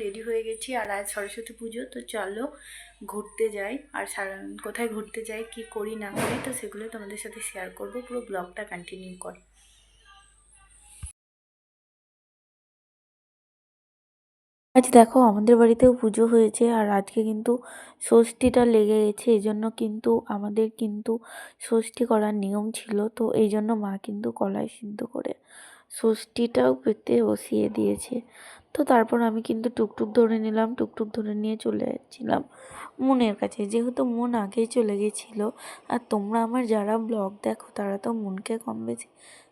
Ready হয়ে গেছি। আর আজ সরস্বতী পুজো, তো চলো ঘুরতে যাই। আর কোথায় ঘুরতে যাই, কি করি না করি, তো সেগুলো তোমাদের সাথে শেয়ার করবো। পুরো ব্লগটা কন্টিনিউ কর। আজ দেখো আমাদের বাড়িতেও পুজো হয়েছে, আর আজকে কিন্তু ষষ্ঠীটা লেগে গেছে। এই জন্য কিন্তু আমাদের কিন্তু ষষ্ঠী করার নিয়ম ছিল, তো এই জন্য মা কিন্তু কলাই সিদ্ধ করে ষষ্ঠীটাও পেতে বসিয়ে দিয়েছে। তো তারপর আমি কিন্তু টুকটুক ধরে নিলাম, টুকটুক ধরে নিয়ে চলে যাচ্ছিলাম মনের কাছে, যেহেতু মন আগেই চলে গেছিলো। আর তোমরা আমার যারা ব্লগ দেখো তারা তো মনকে কম বেশি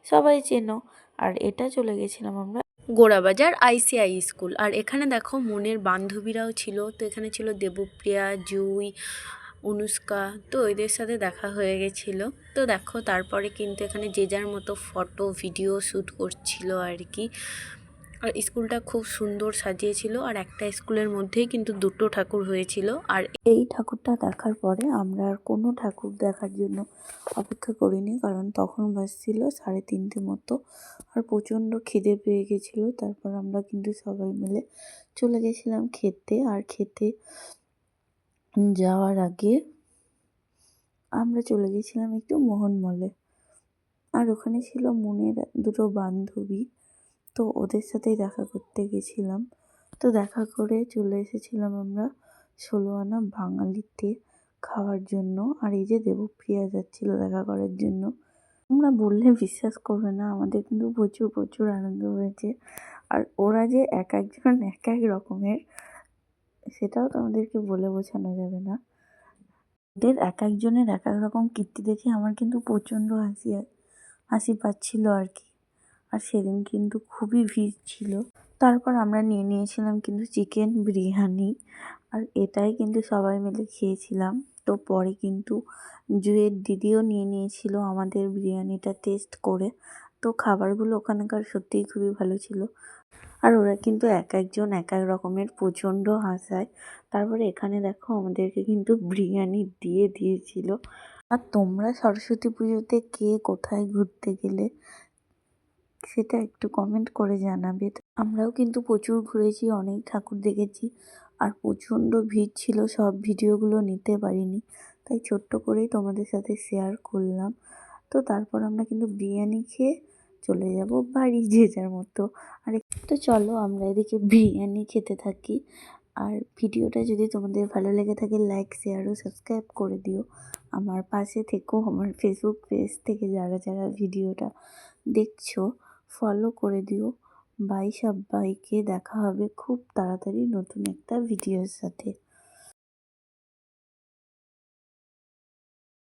সবাই চেনো। আর এটা চলে গেছিলাম আমরা গোড়াবাজার ICI স্কুল। আর এখানে দেখো মনের বান্ধবীরাও ছিল, তো এখানে ছিল দেবপ্রিয়া, জুই, অনুষ্কা, তো এদের সাথে দেখা হয়ে গেছিলো। তো দেখো তারপরে কিন্তু এখানে যে যার মতো ফটো ভিডিও শ্যুট করছিল আর কি। আর স্কুলটা খুব সুন্দর সাজিয়েছিল, আর একটা স্কুলের মধ্যেই কিন্তু দুটো ঠাকুর হয়েছিল। আর এই ঠাকুরটা দেখার পরে আমরা আর কোনো ঠাকুর দেখার জন্য অপেক্ষা করিনি, কারণ তখন বাজছিল 3:30 মতো। আর প্রচণ্ড খিদে পেয়ে গেছিলো। তারপর আমরা কিন্তু সবাই মিলে চলে গেছিলাম খেতে। আর খেতে যাওয়ার আগে আমরা চলে গেছিলাম একটু মোহন মলে। আর ওখানে ছিল মনের দুটো বান্ধবী, তো ওদের সাথেই দেখা করতে গেছিলাম। তো দেখা করে চলে এসেছিলাম আমরা 16 আনা বাঙালিতে খাওয়ার জন্য। আর এই যে দেবপ্রিয়া যাচ্ছিল দেখা করার জন্য। তোমরা বললে বিশ্বাস করবে না, আমাদের কিন্তু প্রচুর প্রচুর আনন্দ হয়েছে। আর ওরা যে এক একজন এক এক রকমের, সেটাও তোমাদেরকে বলে বোঝানো যাবে না। ওদের এক একজনের এক এক রকম কীর্তি দেখে আমার কিন্তু প্রচণ্ড হাসি পাচ্ছিল আর কি। আর সেদিন কিন্তু খুবই ভিড় ছিল। তারপর আমরা নিয়ে নিয়েছিলাম কিন্তু চিকেন বিরিয়ানি, আর এটাই কিন্তু সবাই মিলে খেয়েছিলাম। তো পরে কিন্তু জুয়ের দিদিও নিয়ে নিয়েছিল আমাদের বিরিয়ানিটা টেস্ট করে। তো খাবারগুলো ওখানকার সত্যিই খুবই ভালো ছিল। আর ওরা কিন্তু এক একজন এক এক রকমের প্রচণ্ড হাসায়। তারপরে এখানে দেখো আমাদেরকে কিন্তু বিরিয়ানি দিয়েছিল। আর তোমরা সরস্বতী পুজোতে কে কোথায় ঘুরতে গেলে সেটা একটু কমেন্ট করে জানাবে। আমরাও কিন্তু প্রচুর ঘুরেছি, অনেক ঠাকুর দেখেছি। আর প্রচণ্ড ভিড় ছিল, সব ভিডিওগুলো নিতে পারিনি, তাই ছোট্ট করেই তোমাদের সাথে শেয়ার করলাম। তো তারপর আমরা কিন্তু বিরিয়ানি খেয়ে চলে যাব বাড়ি যে যার মতো। আর তো চলো আমরা এদিকে বিরিয়ানি খেতে থাকি। আর ভিডিওটা যদি তোমাদের ভালো লেগে থাকে লাইক শেয়ার ও সাবস্ক্রাইব করে দিও। আমার পাশে থেকো, আমার ফেসবুক পেজ থেকে যারা যারা ভিডিওটা দেখছো ফলো করে দিও। বাই সবাইকে, দেখা হবে খুব তাড়াতাড়ি নতুন একটা ভিডিওর সাথে।